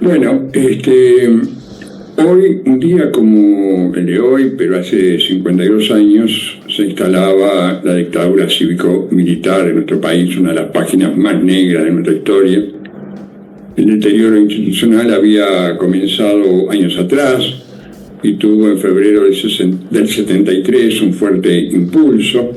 Bueno, hoy, un día como el de hoy, pero hace 52 años, se instalaba la dictadura cívico-militar en nuestro país, una de las páginas más negras de nuestra historia. El deterioro institucional había comenzado años atrás y tuvo en febrero del 73 un fuerte impulso.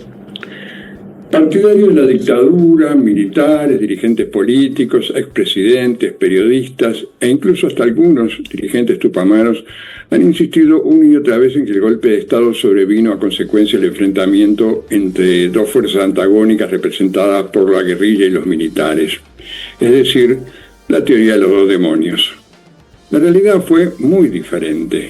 Partidarios de la dictadura, militares, dirigentes políticos, expresidentes, periodistas e incluso hasta algunos dirigentes tupamaros han insistido una y otra vez en que el golpe de Estado sobrevino a consecuencia del enfrentamiento entre dos fuerzas antagónicas representadas por la guerrilla y los militares, es decir, la teoría de los dos demonios. La realidad fue muy diferente.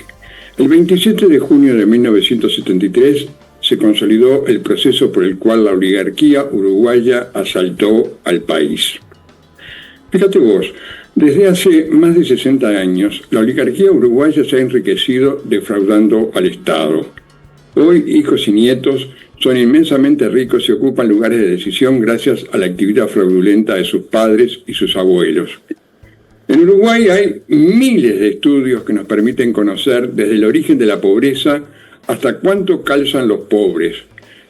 El 27 de junio de 1973 se consolidó el proceso por el cual la oligarquía uruguaya asaltó al país. Fíjate vos, desde hace más de 60 años, la oligarquía uruguaya se ha enriquecido defraudando al Estado. Hoy, hijos y nietos son inmensamente ricos y ocupan lugares de decisión gracias a la actividad fraudulenta de sus padres y sus abuelos. En Uruguay hay miles de estudios que nos permiten conocer desde el origen de la pobreza hasta cuánto calzan los pobres,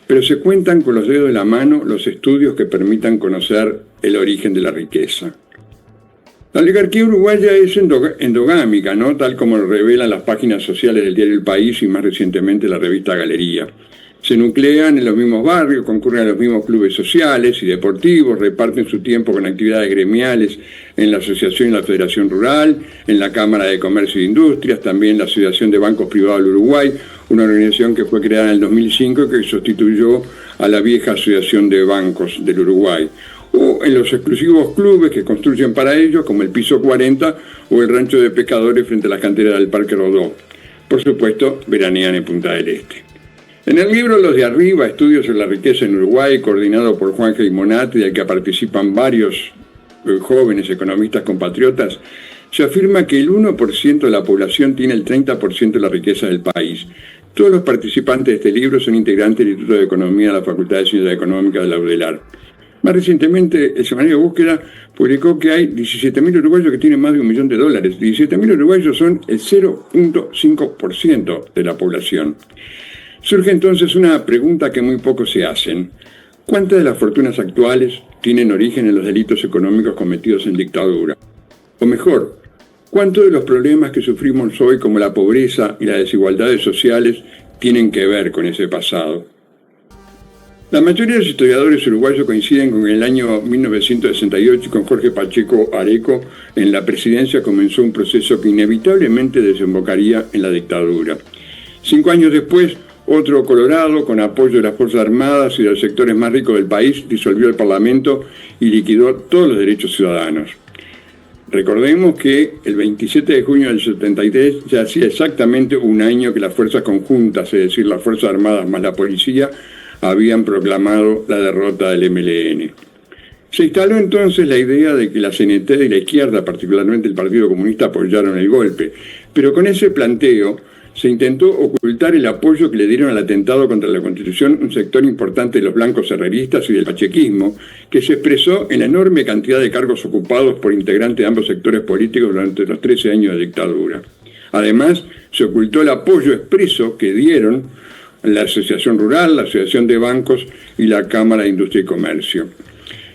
pero se cuentan con los dedos de la mano los estudios que permitan conocer el origen de la riqueza. La oligarquía uruguaya es endogámica, ¿no? Tal como lo revelan las páginas sociales del diario El País y más recientemente la revista Galería. Se nuclean en los mismos barrios, concurren a los mismos clubes sociales y deportivos, reparten su tiempo con actividades gremiales en la Asociación y la Federación Rural, en la Cámara de Comercio e Industrias, también en la Asociación de Bancos Privados del Uruguay, una organización que fue creada en el 2005 y que sustituyó a la vieja Asociación de Bancos del Uruguay, o en los exclusivos clubes que construyen para ellos, como el Piso 40 o el Rancho de Pescadores frente a las canteras del Parque Rodó. Por supuesto, veranean en Punta del Este. En el libro Los de Arriba, Estudios sobre la riqueza en Uruguay, coordinado por Juan G. Monati, del que participan varios jóvenes economistas compatriotas, se afirma que el 1% de la población tiene el 30% de la riqueza del país. Todos los participantes de este libro son integrantes del Instituto de Economía de la Facultad de Ciencias Económicas de la UDELAR. Más recientemente, el semanario Búsqueda publicó que hay 17.000 uruguayos que tienen más de $1 millón. 17.000 uruguayos son el 0.5% de la población. Surge entonces una pregunta que muy pocos se hacen. ¿Cuántas de las fortunas actuales tienen origen en los delitos económicos cometidos en dictadura? O mejor, ¿cuántos de los problemas que sufrimos hoy, como la pobreza y las desigualdades sociales, tienen que ver con ese pasado? La mayoría de los historiadores uruguayos coinciden con que en el año 1968 y con Jorge Pacheco Areco en la presidencia comenzó un proceso que inevitablemente desembocaría en la dictadura. 5 años después, otro Colorado, con apoyo de las Fuerzas Armadas y de los sectores más ricos del país, disolvió el Parlamento y liquidó todos los derechos ciudadanos. Recordemos que el 27 de junio del 73 ya hacía exactamente un año que las fuerzas conjuntas, es decir, las Fuerzas Armadas más la policía, habían proclamado la derrota del MLN. Se instaló entonces la idea de que la CNT y la izquierda, particularmente el Partido Comunista, apoyaron el golpe, pero con ese planteo se intentó ocultar el apoyo que le dieron al atentado contra la Constitución un sector importante de los blancos herreristas y del pachequismo, que se expresó en la enorme cantidad de cargos ocupados por integrantes de ambos sectores políticos durante los 13 años de dictadura. Además, se ocultó el apoyo expreso que dieron la Asociación Rural, la Asociación de Bancos y la Cámara de Industria y Comercio.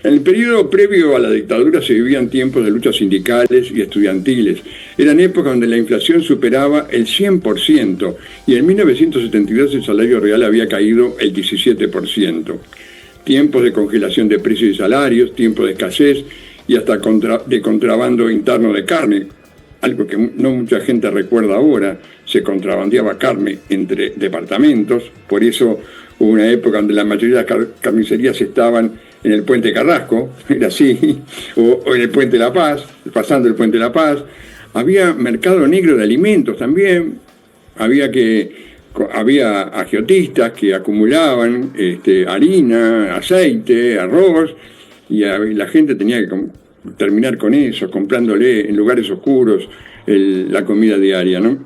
En el periodo previo a la dictadura se vivían tiempos de luchas sindicales y estudiantiles. Eran épocas donde la inflación superaba el 100% y en 1972 el salario real había caído el 17%. Tiempos de congelación de precios y salarios, tiempos de escasez y hasta de contrabando interno de carne, algo que no mucha gente recuerda ahora. Se contrabandeaba carne entre departamentos, por eso hubo una época donde la mayoría de las carnicerías estaban en el Puente Carrasco, era así, o en el Puente La Paz, pasando el Puente La Paz. Había mercado negro de alimentos también, había agiotistas que acumulaban harina, aceite, arroz, y la gente tenía que terminar con eso, comprándole en lugares oscuros la comida diaria, ¿no?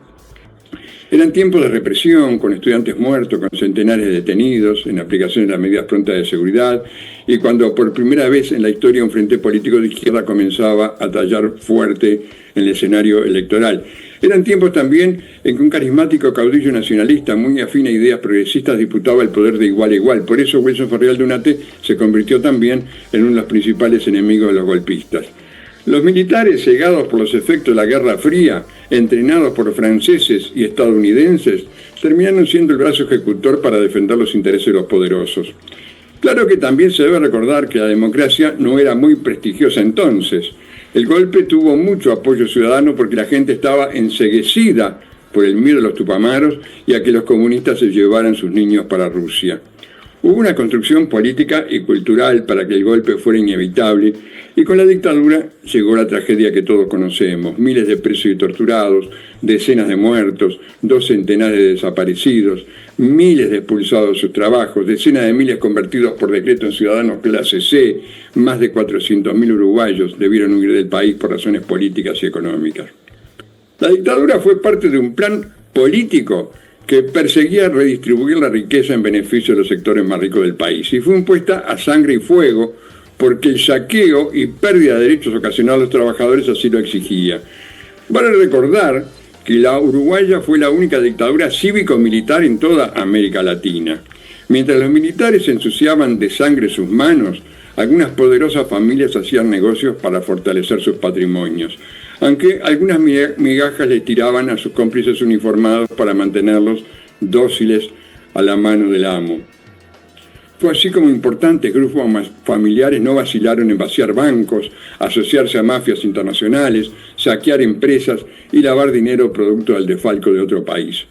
Eran tiempos de represión, con estudiantes muertos, con centenares de detenidos, en aplicación de las medidas prontas de seguridad, y cuando por primera vez en la historia un frente político de izquierda comenzaba a tallar fuerte en el escenario electoral. Eran tiempos también en que un carismático caudillo nacionalista, muy afín a ideas progresistas, disputaba el poder de igual a igual. Por eso Wilson Ferreira Aldunate se convirtió también en uno de los principales enemigos de los golpistas. Los militares, cegados por los efectos de la Guerra Fría, entrenados por franceses y estadounidenses, terminaron siendo el brazo ejecutor para defender los intereses de los poderosos. Claro que también se debe recordar que la democracia no era muy prestigiosa entonces. El golpe tuvo mucho apoyo ciudadano porque la gente estaba enceguecida por el miedo a los tupamaros y a que los comunistas se llevaran sus niños para Rusia. Hubo una construcción política y cultural para que el golpe fuera inevitable, y con la dictadura llegó la tragedia que todos conocemos: miles de presos y torturados, decenas de muertos, 2 centenares de desaparecidos, miles de expulsados de sus trabajos, decenas de miles convertidos por decreto en ciudadanos clase C, más de 400.000 uruguayos debieron huir del país por razones políticas y económicas. La dictadura fue parte de un plan político que perseguía redistribuir la riqueza en beneficio de los sectores más ricos del país, y fue impuesta a sangre y fuego porque el saqueo y pérdida de derechos ocasionados a los trabajadores así lo exigía. Vale recordar que la uruguaya fue la única dictadura cívico-militar en toda América Latina. Mientras los militares ensuciaban de sangre sus manos, algunas poderosas familias hacían negocios para fortalecer sus patrimonios, aunque algunas migajas les tiraban a sus cómplices uniformados para mantenerlos dóciles a la mano del amo. Fue así como importantes grupos familiares no vacilaron en vaciar bancos, asociarse a mafias internacionales, saquear empresas y lavar dinero producto del desfalco de otro país.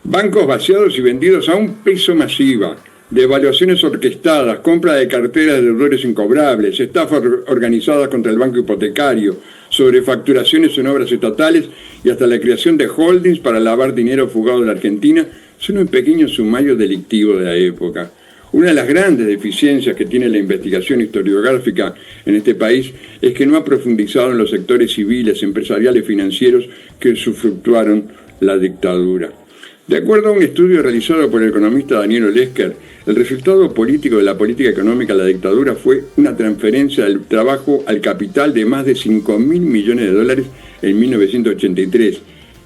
Bancos vaciados y vendidos a un peso masiva, devaluaciones orquestadas, compra de carteras de deudores incobrables, estafas organizadas contra el banco hipotecario, sobrefacturaciones en obras estatales y hasta la creación de holdings para lavar dinero fugado de la Argentina son un pequeño sumario delictivo de la época. Una de las grandes deficiencias que tiene la investigación historiográfica en este país es que no ha profundizado en los sectores civiles, empresariales, financieros que usufructuaron la dictadura. De acuerdo a un estudio realizado por el economista Daniel Olesker, el resultado político de la política económica de la dictadura fue una transferencia del trabajo al capital de más de 5.000 millones de dólares en 1983.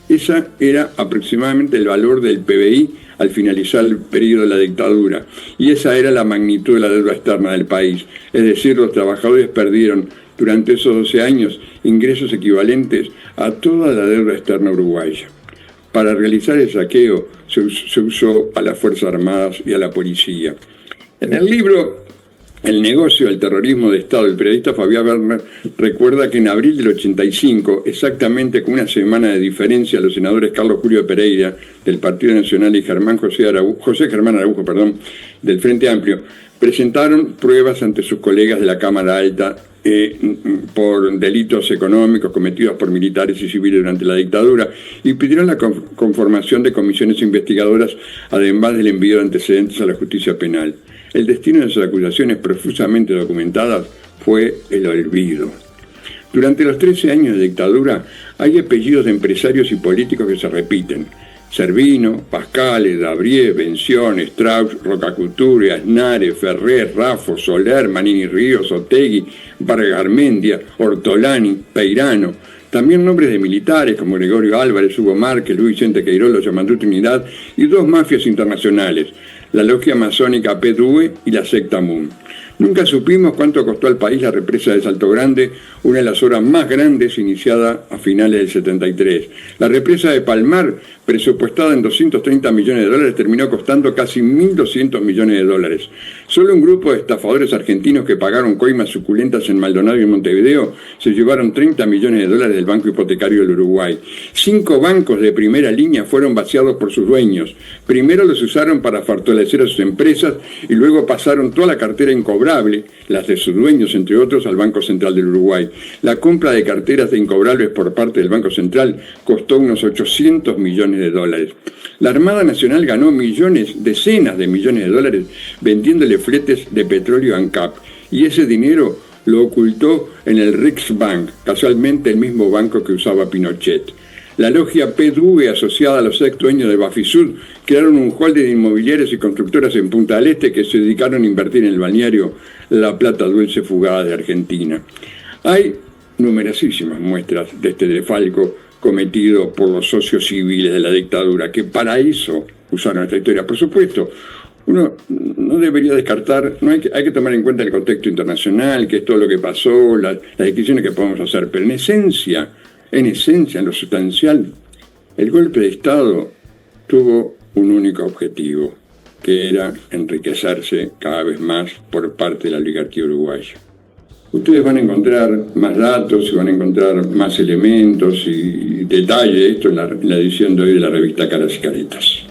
Esa era aproximadamente el valor del PBI al finalizar el periodo de la dictadura, y esa era la magnitud de la deuda externa del país. Es decir, los trabajadores perdieron durante esos 12 años ingresos equivalentes a toda la deuda externa uruguaya. Para realizar el saqueo se usó a las Fuerzas Armadas y a la policía. En el libro El negocio del terrorismo de Estado, el periodista Fabián Werner recuerda que en abril del 85, exactamente con una semana de diferencia, los senadores Carlos Julio Pereira, del Partido Nacional, y José Germán Araujo, del Frente Amplio, presentaron pruebas ante sus colegas de la Cámara Alta por delitos económicos cometidos por militares y civiles durante la dictadura, y pidieron la conformación de comisiones investigadoras, además del envío de antecedentes a la justicia penal. El destino de esas acusaciones profusamente documentadas fue el olvido. Durante los 13 años de dictadura hay apellidos de empresarios y políticos que se repiten: Servino, Pascale, Dabrié, Bención, Strauss, Rocacultura, Aznare, Ferrer, Raffo, Soler, Manini Ríos, Otegui, Vargas Armendia, Ortolani, Peirano. También nombres de militares como Gregorio Álvarez, Hugo Márquez, Luis Vicente Queirolo, Yamandú Trinidad, y 2 mafias internacionales, la logia masónica PDUE y la secta MUN. Nunca supimos cuánto costó al país la represa de Salto Grande, una de las obras más grandes iniciada a finales del 73. La represa de Palmar, presupuestada en 230 millones de dólares, terminó costando casi 1.200 millones de dólares. Solo un grupo de estafadores argentinos que pagaron coimas suculentas en Maldonado y en Montevideo se llevaron 30 millones de dólares del Banco Hipotecario del Uruguay. 5 bancos de primera línea fueron vaciados por sus dueños. Primero los usaron para fortalecer a sus empresas y luego pasaron toda la cartera incobrable, las de sus dueños entre otros, al Banco Central del Uruguay. La compra de carteras de incobrables por parte del Banco Central costó unos 800 millones de dólares. La Armada Nacional ganó decenas de millones de dólares vendiéndole fletes de petróleo a ANCAP, y ese dinero lo ocultó en el Riksbank, casualmente el mismo banco que usaba Pinochet. La logia PDUE, asociada a los ex dueños de Bafisud, crearon un holding de inmobiliarios y constructoras en Punta del Este que se dedicaron a invertir en el balneario La Plata Dulce Fugada de Argentina. Hay numerosísimas muestras de este desfalco cometido por los socios civiles de la dictadura, que para eso usaron esta historia. Por supuesto, uno no debería descartar, hay que tomar en cuenta el contexto internacional, que es todo lo que pasó, las decisiones que podemos hacer, pero en esencia, en lo sustancial, el golpe de Estado tuvo un único objetivo, que era enriquecerse cada vez más por parte de la oligarquía uruguaya. Ustedes van a encontrar más datos y van a encontrar más elementos y detalle de esto en la edición de hoy de la revista Caras y Caretas.